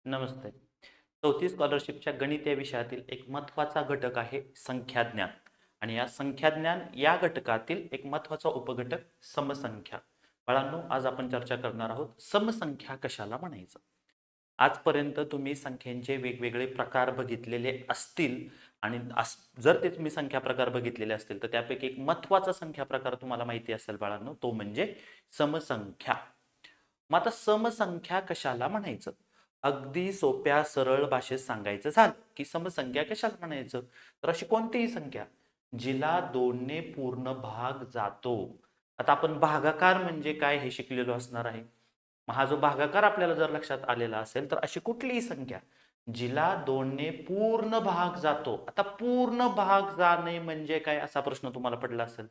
नमस्ते. चौथी स्कॉलरशिपच्या गणित या विषयातील एक महत्त्वाचा घटक आहे संख्याज्ञान आणि या संख्याज्ञान या घटकातील एक महत्त्वाचा उपघटक समसंख्या. बाळांनो, आज आपण चर्चा करणार आहोत समसंख्या कशाला म्हणायचं. आजपर्यंत तुम्ही संख्यांचे वेगवेगळे प्रकार बघितलेले असतील आणि जर ते तुम्ही संख्या प्रकार बघितलेले असतील तर त्यापैकी एक महत्त्वाचा संख्या प्रकार तुम्हाला माहिती असेल बाळांनो, तो म्हणजे समसंख्या. मग आता समसंख्या कशाला म्हणायचं? अगदी सोप्या सरळ भाषेत सांगायचं झालं की समसंख्या कशाला म्हणायचं, तर अशी कोणतीही संख्या जिला दोनने पूर्ण भाग जातो. आता आपण भागाकार म्हणजे काय हे शिकलेलो असणार आहे. मग हा जो भागाकार आपल्याला जर लक्षात आलेला असेल तर अशी कुठलीही संख्या जिला दोनने पूर्ण भाग जातो. आता पूर्ण भाग जाणे म्हणजे काय असा प्रश्न तुम्हाला पडला असेल.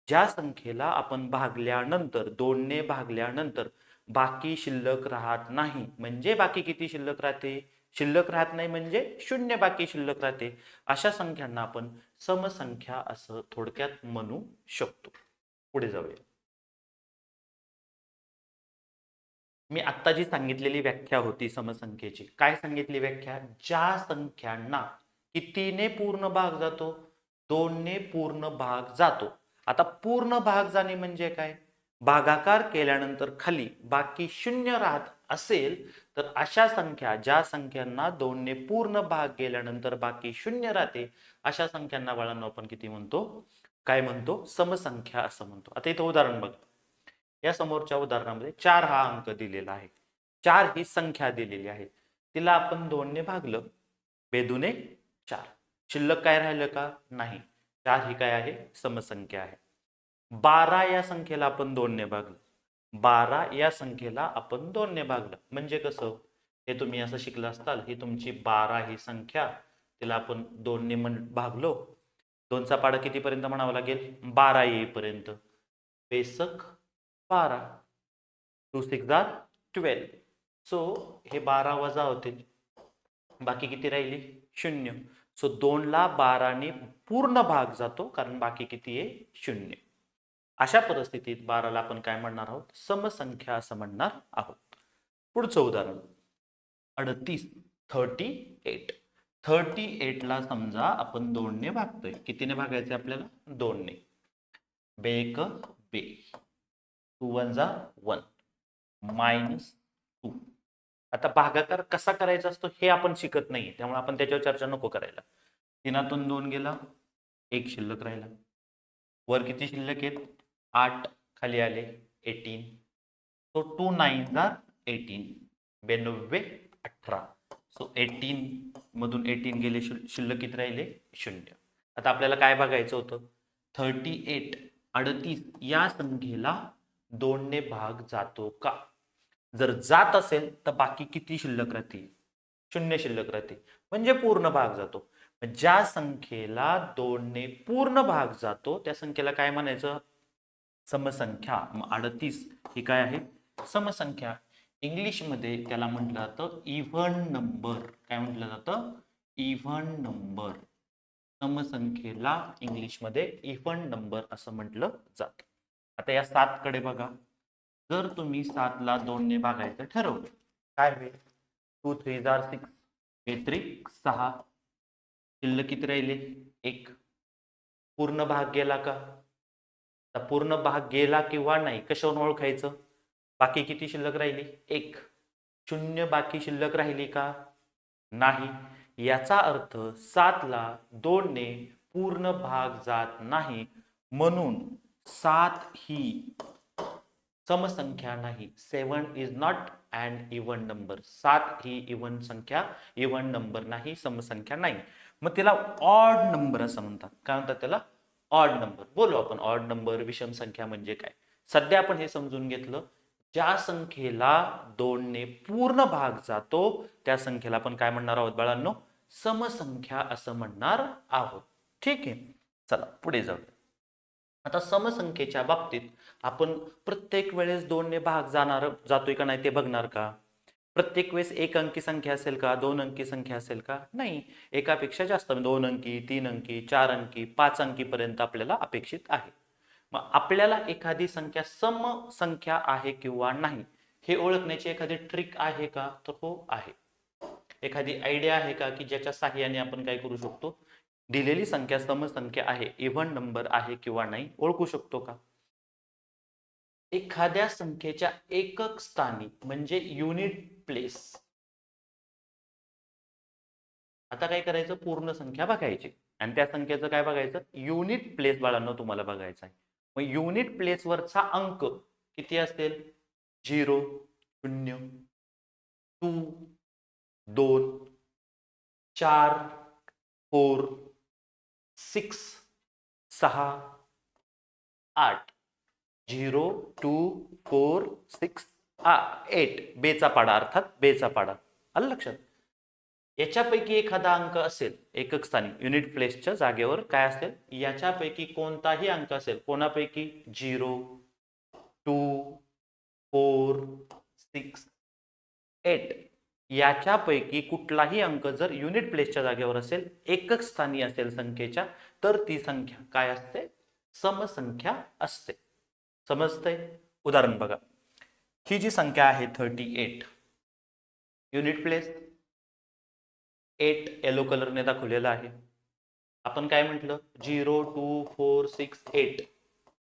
ज्या संख्येला आपण भागल्यानंतर दोनने भागल्यानंतर बाकी शिल्लक राहत नाही, म्हणजे बाकी किती शिल्लक राहते? शिल्लक राहत नाही म्हणजे शून्य बाकी शिल्लक राहते. अशा संख्यांना आपण समसंख्या असं थोडक्यात म्हणू शकतो. पुढे जाऊया. मी आत्ता जी सांगितलेली व्याख्या होती समसंख्येची, काय सांगितली व्याख्या? ज्या संख्यांना कितीने पूर्ण भाग जातो? दोनने पूर्ण भाग जातो. आता पूर्ण भाग जाणे म्हणजे काय? भागाकार केल्यानंतर खाली बाकी शून्य राहत असेल तर अशा संख्या, ज्या संख्यांना दोनने पूर्ण भाग गेल्यानंतर बाकी शून्य राहते, अशा संख्यांना बाळांनो आपण किती म्हणतो? काय म्हणतो? समसंख्या असं म्हणतो. आता इथं उदाहरण बघा. या समोरच्या उदाहरणामध्ये 4 हा अंक दिलेला आहे. 4 ही संख्या दिलेली आहे. तिला आपण 2 ने भागलं, बेदुने 4. शिल्लक काय राहिलं का? नाही. 4 ही काय आहे? समसंख्या आहे. 12 या संख्येला आपण 2 ने भागलं. 12 या संख्येला आपण 2 ने भागलं. म्हणजे कसं? हे तुम्ही असं शिकलं असताल, ही तुमची 12 ही संख्या, तिला आपण 2 ने भागलो. 2चा पाढा कितीपर्यंत म्हणावं लागेल? 12 येईपर्यंत. बेसक 12. 2 6 जार 12. सो हे 12 वजा होतील. बाकी किती राहिली? 0. सो 2 ला 12 ने पूर्ण भाग जातो, कारण बाकी किती आहे? 0. अशा परिस्थितीत 12 ला आपण काय म्हणणार आहोत? समसंख्या असं म्हणणार आहोत. पुढचं उदाहरण 38. 38. 38 ला समजा आपण 2 ने भागतोय. कितीने भागायचे आपल्याला? 2 ने. बेक बे. 2 1 जा 1. -2. आता भागाकार कसा करायचा असतो हे आपण शिकत नाही, त्यामुळे आपण त्याच्यावर चर्चा नको करायला. 3तून 2 गेला, 1 शिल्लक राहिला. वर किती शिल्लक आहेत? 8. खाली आले 18. सो 2 9 जार 18. 92 18. सो 18 मधून 18 गेले, शिल्लक किती राहिले? 0. आता आपल्याला काय बघायचं होतं? 38 38 या संख्येला 2 ने भाग जातो का? जर जात असेल तर बाकी किती शिल्लक राहते? 0 शिल्लक राहते, म्हणजे पूर्ण भाग जातो. ज्या संख्येला 2 ने पूर्ण भाग जातो त्या संख्येला काय म्हणायचं? समसंख्या. मग 38 ही काय आहे? समसंख्या. इंग्लिशमध्ये त्याला म्हटलं जातं इव्हन नंबर. काय म्हटलं जातं? Even number. समसंख्येला इंग्लिशमध्ये इव्हन नंबर असं म्हटलं जातं. आता या 7 कडे बघा. जर तुम्ही 7 ला 2 ने भागायचं ठरवलं, काय होईल? 2 3 जार 6. 3 6. शिल्लक किती राहिले? 1. पूर्ण भाग गेला का? आता पूर्ण भाग गेला किंवा नाही कशावरून ओळखायचं? बाकी किती शिल्लक राहिली? 1. 0 बाकी शिल्लक राहिली का? नाही. याचा अर्थ 7 ला 2 ने पूर्ण भाग जात नाही, म्हणून 7 ही समसंख्या नाही. 7 is not and even number. 7 he even संख्या, इव्हन नंबर नाही, समसंख्या नाही. मग तिला ऑड नंबर असं म्हणतात. काय म्हणतात त्याला? Odd number. बोलू आपण ऑड नंबर, विषम संख्या म्हणजे काय. सध्या आपण हे समजून घेतलं, ज्या संख्येला 2 ने पूर्ण भाग जातो त्या संख्येला आपण काय म्हणणार आहोत बाळांनो? समसंख्या असं म्हणणार आहोत. ठीक आहे, चला पुढे जाऊया. आता समसंख्येच्या बाबतीत आपण प्रत्येक वेळेस 2 ने भाग जातोय का नाही ते बघणार का? प्रत्येक वेळेस एक अंकी संख्या असेल का? 2 अंकी संख्या असेल का? नाही. एकापेक्षा जास्त, 2 अंकी, 3 अंकी, 4 अंकी, 5 अंकी पर्यंत आपल्याला अपेक्षित आहे. मग आपल्याला एखादी संख्या समसंख्या आहे किंवा नाही हे ओळखण्याची एखादी ट्रिक आहे का? तर हो आहे. एखादी आयडिया आहे का की ज्याच्या साहाय्याने आपण काय करू शकतो, दिलेली संख्या समसंख्या आहे, इव्हन नंबर आहे किंवा नाही ओळखू शकतो का? एखाद्या संख्येच्या एकक स्थानी म्हणजे युनिट प्लेस. आता काय करायचं, पूर्ण संख्या बघायची आणि त्या संख्येचं काय बघायचं, युनिट प्लेस बाळांनो तुम्हाला बघायचं आहे. मग युनिट प्लेसवरचा अंक किती असेल, 0, 0, 2, 2, 4, 4, 6, 6, 8, 0, 2, 4, 6, 8. बेचा पाडा अर्थात बेचा पाडा. आलं लक्षात? याच्यापैकी एखादा अंक असेल एकक स्थानी युनिट प्लेसच्या जागेवर काय असेल, याच्यापैकी कोणताही अंक असेल, कोणापैकी 0, 2, 4, 6, 8 याच्यापैकी कुठलाही अंक जर युनिट प्लेसच्या जागेवर असेल, एकक स्थानी असेल संख्येच्या, तर ती संख्या काय असते, समसंख्या असते. समजतंय? उदाहरण बघा, ही जी संख्या आहे 38, युनिट प्लेस 8 येलो कलरने दाखवलेला आहे. आपण काय म्हटलं, 0, 2, 4, 6, 8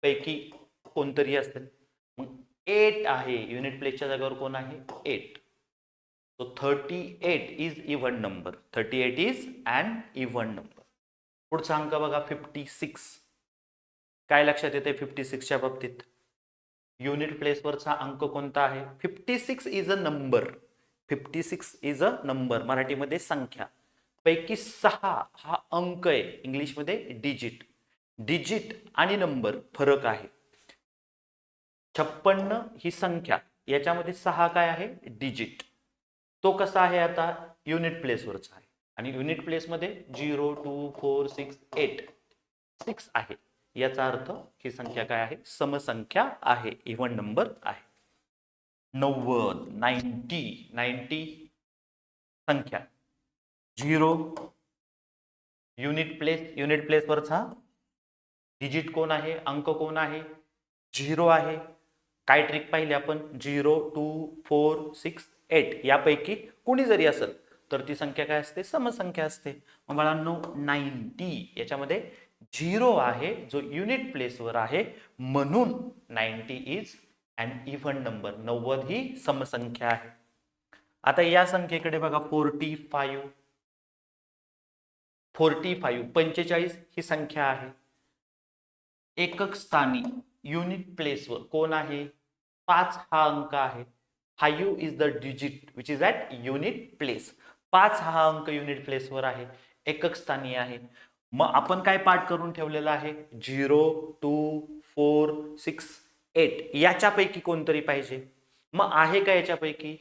पैकी कोणतरी असेल. मग 8 आहे, युनिट प्लेसच्या जागेवर कोण आहे, 8. So 38 is even number. 38 is an even number. पुढचा अंक बघा 56. काय लक्षात येते 56च्या बाबतीत, युनिट प्लेसवरचा अंक कोणता आहे, 56 is a number. 56 is a number, मराठीमध्ये संख्या. पैकी 6 हा अंक आहे, इंग्लिशमध्ये डिजिट. डिजिट आणि नंबर फरक आहे. 56 ही संख्या, याच्यामध्ये 6 काय आहे, डिजिट. तो कसा आहे, आता युनिट प्लेसवरचा आहे आणि युनिट प्लेसमध्ये 0, 2, 4, 6, 8 6 आहे. याचा अर्थ ही संख्या काय आहे, समसंख्या आहे, इव्हन नंबर आहे. 90 संख्या 0 युनिट प्लेसवरचा डिजिट कोण आहे, अंक कोण आहे, 0 आहे. काय ट्रिक पाहिली आपण, 0, 2, 4, 6, 8 यापैकी कुणी जरी असेल तर ती संख्या काय असते, समसंख्या असते. मग बाळांनो 90 याच्यामध्ये 0 आहे जो युनिट प्लेसवर आहे, म्हणून 90 इज अन इव्हन नंबर. 90 ही समसंख्या आहे. आता या संख्येकडे बघा 45. 45 ही संख्या आहे. एकक स्थानी युनिट प्लेसवर कोण आहे, 5 हा अंक आहे. 5 is the digit which is at unit place. 5 हा अंक युनिट प्लेसवर आहे, एकक स्थानी आहे. मग आपण काय पाठ करून ठेवलेला आहे, 0, 2, 4, 6, 8 याच्यापैकी कोणतरी पाहिजे. मग आहे का याच्यापैकी,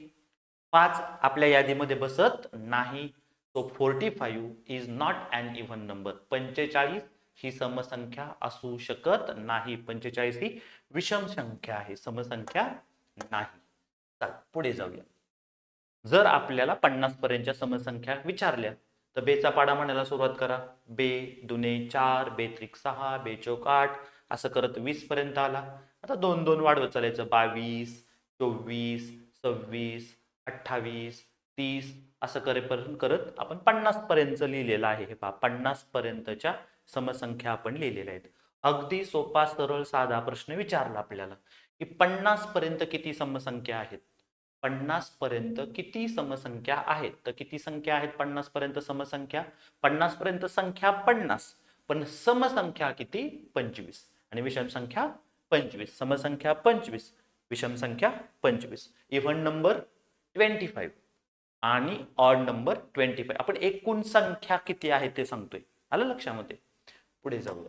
5 आपल्या यादीमध्ये बसत नाही. तो 45 is not an even number. 45 ही समसंख्या असू शकत नाही. 45 ही विषम संख्या आहे, समसंख्या नाही. चला पुढे जाऊया. जर आपल्याला 50 पर्यंतच्या समसंख्या विचारल्या तर बेचा पाडा म्हणायला सुरुवात करा. बे दुने 4, बे त्रिक 6, बे चौक 8 असं करत 20 पर्यंत आला. आता 2 2 वाढवत चालायचं, 22, 24, 26, 28, 30 असं करत आपण 50 पर्यंत लिहिलेलं आहे. हे पहा 50 पर्यंतच्या समसंख्या आपण लिहिलेल्या आहेत. अगदी सोपा सरळ साधा प्रश्न विचारला आपल्याला की 50 पर्यंत किती समसंख्या आहेत. 50 पर्यंत किती समसंख्या आहेत, तर किती संख्या आहेत 50 पर्यंत समसंख्या, 50 पर्यंत संख्या 50, पण समसंख्या किती, 25 आणि विषम संख्या 25. समसंख्या 25, विषम संख्या 25. इव्हन नंबर 25 आणि ऑड नंबर 25. आपण एकूण संख्या किती आहे ते सांगतोय. आलं लक्षामध्ये? पुढे जाऊया.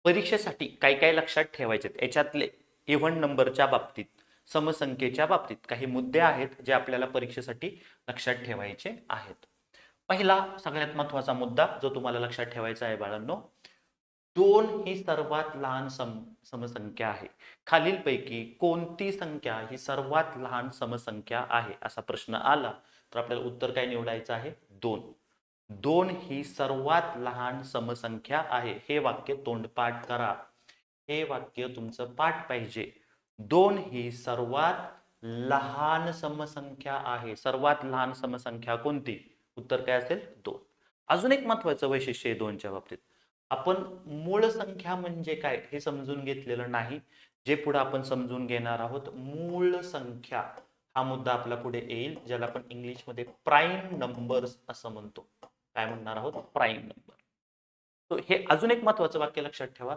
परीक्षेसाठी काय काय लक्षात ठेवायचे याच्यातले इव्हन नंबरच्या बाबतीत, समसंख्येच्या बाबतीत काही मुद्दे आहेत जे आपल्याला परीक्षेसाठी लक्षात ठेवायचे आहेत. पहिला सगळ्यात महत्वाचा मुद्दा जो तुम्हाला लक्षात ठेवायचा आहे बाळांनो, 2 ही सर्वात लहान समसंख्या आहे. खालीलपैकी कोणती संख्या ही सर्वात लहान समसंख्या आहे असा प्रश्न आला तर आपल्याला उत्तर काय निवडायचं आहे, 2. 2 ही सर्वात लहान समसंख्या आहे. हे वाक्य तोंडपाठ करा. हे वाक्य तुमचं पाठ पाहिजे. 2 ही सर्वात लहान समसंख्या आहे. सर्वात लहान समसंख्या कोणती? उत्तर काय असेल? 2. अजून एक महत्वाचं वैशिष्ट्य आहे 2च्या बाबतीत. आपण मूळ संख्या म्हणजे काय हे समजून घेतलेलं नाही. जे पुढे आपण समजून घेणार आहोत. मूळ संख्या हा मुद्दा आपला पुढे येईल, ज्याला आपण इंग्लिशमध्ये प्राईम नंबर्स असं म्हणतो. काय म्हणणार आहोत? Prime number. तो हे अजून एक महत्वाचं वाक्य लक्षात ठेवा.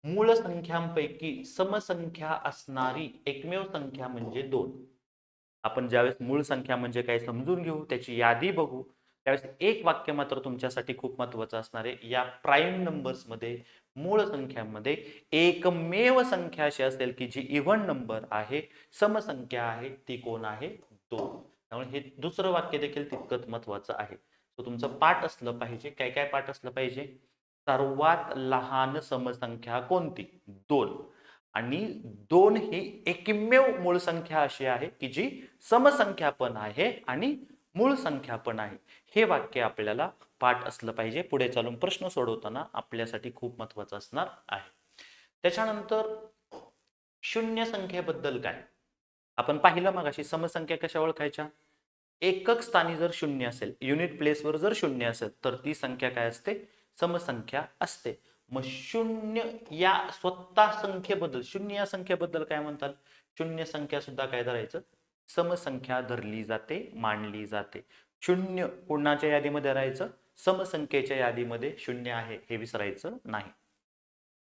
मूळ संख्यांपैकी समसंख्या असणारी एकमेव संख्या म्हणजे 2. आपण ज्यावेळेस मूळ संख्या म्हणजे काय समजून घेऊ, त्याची यादी बघू, त्यावेळेस एक वाक्य मात्र तुमच्यासाठी खूप महत्वाचं असणार आहे. या प्राईम नंबर्समध्ये, मूळ संख्यांमध्ये एकमेव संख्या अशी असेल की जी इव्हन नंबर आहे, समसंख्या आहे, ती कोण आहे? 2. त्यामुळे हे दुसरं वाक्य देखील तितकंच महत्वाचं आहे. तो तुमचं पाठ असलं पाहिजे. काय काय पाठ असलं पाहिजे? सर्वात लहान समसंख्या कोणती? 2. आणि 2 ही एकमेव मूळ संख्या अशी आहे की जी समसंख्या पण आहे आणि मूळ संख्या पण आहे. हे वाक्य आपल्याला पाठ असलं पाहिजे. पुढे चालून प्रश्न सोडवताना आपल्यासाठी खूप महत्वाचं असणार आहे. त्याच्यानंतर शून्य संख्येबद्दल काय? आपण पाहिलं मगाशी समसंख्या कशा ओळखायच्या? एकक स्थानी जर शून्य असेल, युनिट प्लेसवर जर शून्य असेल, तर ती संख्या काय असते? समसंख्या असते. मग शून्य या स्वतः संख्येबद्दल, शून्य या संख्येबद्दल काय म्हणतात? शून्य संख्या सुद्धा काय धरायचं? समसंख्या धरली जाते, मानली जाते. शून्य कोणाच्या यादीमध्ये राहायचं? समसंख्येच्या यादीमध्ये शून्य आहे हे विसरायचं नाही.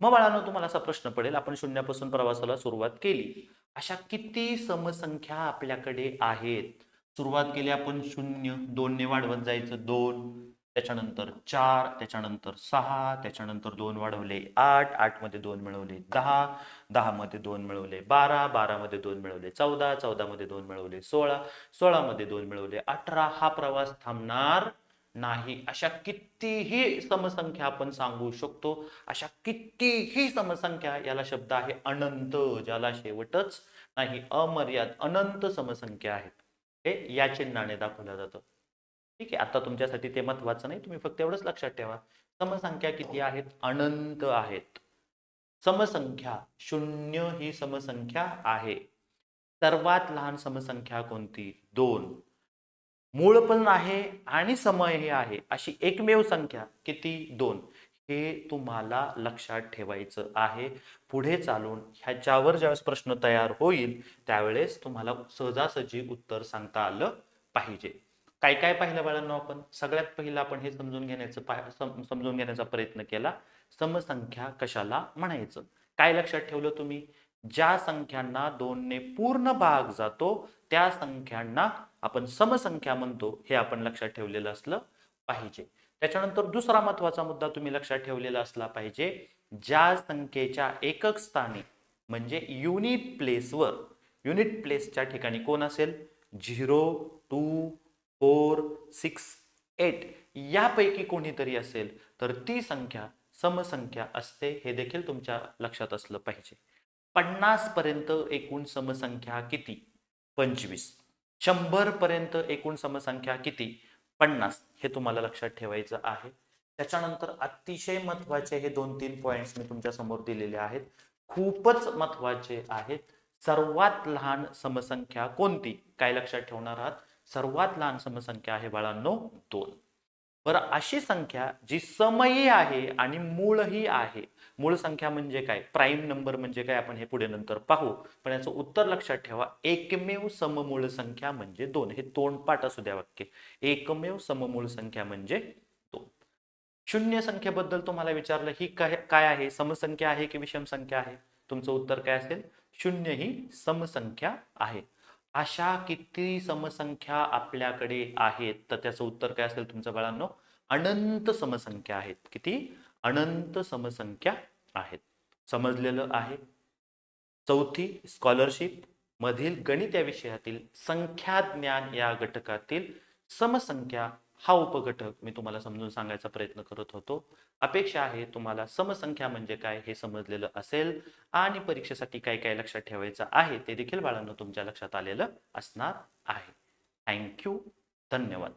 मग बाळांनो, तुम्हाला असा प्रश्न पडेल, आपण शून्यापासून प्रवासाला सुरुवात केली, अशा किती समसंख्या आपल्याकडे आहेत? सुरुवात केली आपण 0, 2 ने वाढवत जायचं 2, त्याच्यानंतर 4, त्याच्यानंतर 6, त्याच्यानंतर 2 वाढवले 8, 8 मध्ये 2 मिळवले 10, 10 मध्ये 2 मिळवले 12, 12 मध्ये 2 मिळवले 14, 14 मध्ये 2 मिळवले 16, 16 मध्ये 2 मिळवले 18. हा प्रवास थांबणार नाही. अशा कितीही समसंख्या आपण सांगू शकतो. अशा कितीही समसंख्या, याला शब्द आहे अनंत, ज्याला शेवटच नाही. अमर्याद अनंत समसंख्या आहेत. हे या चिन्हाने दाखवलं जातं. ठीक आहे. आता तुमच्यासाठी ते महत्वाचं नाही. तुम्ही फक्त एवढंच लक्षात ठेवा. समसंख्या किती आहेत? अनंत आहेत. समसंख्या 0 ही समसंख्या आहे. सर्वात लहान समसंख्या कोणती? 2. मूळ पण आहे आणि समही आहे, अशी एकमेव संख्या किती? 2. हे तुम्हाला लक्षात ठेवायचं आहे. पुढे चालून ह्याच्यावर ज्यावेळेस प्रश्न तयार होईल, त्यावेळेस तुम्हाला सहजासहजी उत्तर सांगता आलं पाहिजे. काय काय पाहिलं बाळांनो आपण? सगळ्यात पहिलं आपण हे समजून घेण्याचा प्रयत्न केला, समसंख्या कशाला म्हणायचं. काय लक्षात ठेवलं तुम्ही? ज्या संख्यांना 2 ने पूर्ण भाग जातो, त्या संख्यांना आपण समसंख्या म्हणतो, हे आपण लक्षात ठेवलेलं असलं पाहिजे. त्याच्यानंतर दुसरा महत्वाचा मुद्दा तुम्ही लक्षात ठेवलेला असला पाहिजे, ज्या संख्येच्या एकक स्थानी म्हणजे युनिट प्लेसवर, युनिट प्लेसच्या ठिकाणी कोण असेल? 0, 2, 4, 6, 8 यापैकी कोणीतरी असेल, तर ती संख्या समसंख्या असते. हे देखील तुमच्या लक्षात असलं पाहिजे. 50 पर्यंत एकूण समसंख्या किती? 25. 100 पर्यंत एकूण समसंख्या किती? 50. हे तुम्हाला लक्षात ठेवायचं आहे. त्याच्यानंतर अतिशय महत्वाचे हे 2-3 पॉइंट्स मी तुमच्या समोर दिलेले आहेत. खूपच महत्वाचे आहेत. सर्वात लहान समसंख्या कोणती? काय लक्षात ठेवणार आहात? सर्वात लहान समसंख्या आहे बाळांनो 2. बरं, अशी संख्या जी समही आहे आणि मूळही आहे. मूळ संख्या म्हणजे काय? प्राईम नंबर म्हणजे काय? आपण हे पुढे नंतर पाहू. पण याचं उत्तर लक्षात ठेवा. एकमेव सममूळ संख्या म्हणजे 2. हे तोंडपाठ असू द्या वाक्य. एकमेव सममूळ संख्या म्हणजे 2. शून्य संख्येबद्दल तुम्हाला विचारलं, ही काय आहे? समसंख्या आहे की विषम संख्या आहे? तुमचं उत्तर काय असेल? 0 ही समसंख्या आहे. अशा किती समसंख्या आपल्याकडे आहेत? तर त्याचं उत्तर काय असेल तुमचं बाळांनो? अनंत समसंख्या आहेत. किती? अनंत समसंख्या आहेत. समजलेलं आहे? चौथी स्कॉलरशिप मधील गणित या विषयातील संख्या ज्ञान या घटकातील समसंख्या हा उपघटक मी तुम्हाला समजून सांगायचा प्रयत्न करत होतो. अपेक्षा आहे तुम्हाला समसंख्या म्हणजे काय हे समजलेलं असेल आणि परीक्षेसाठी काय काय लक्षात ठेवायचं आहे ते देखील बाळांनो तुमच्या लक्षात आलेलं असणार आहे. थँक्यू. धन्यवाद.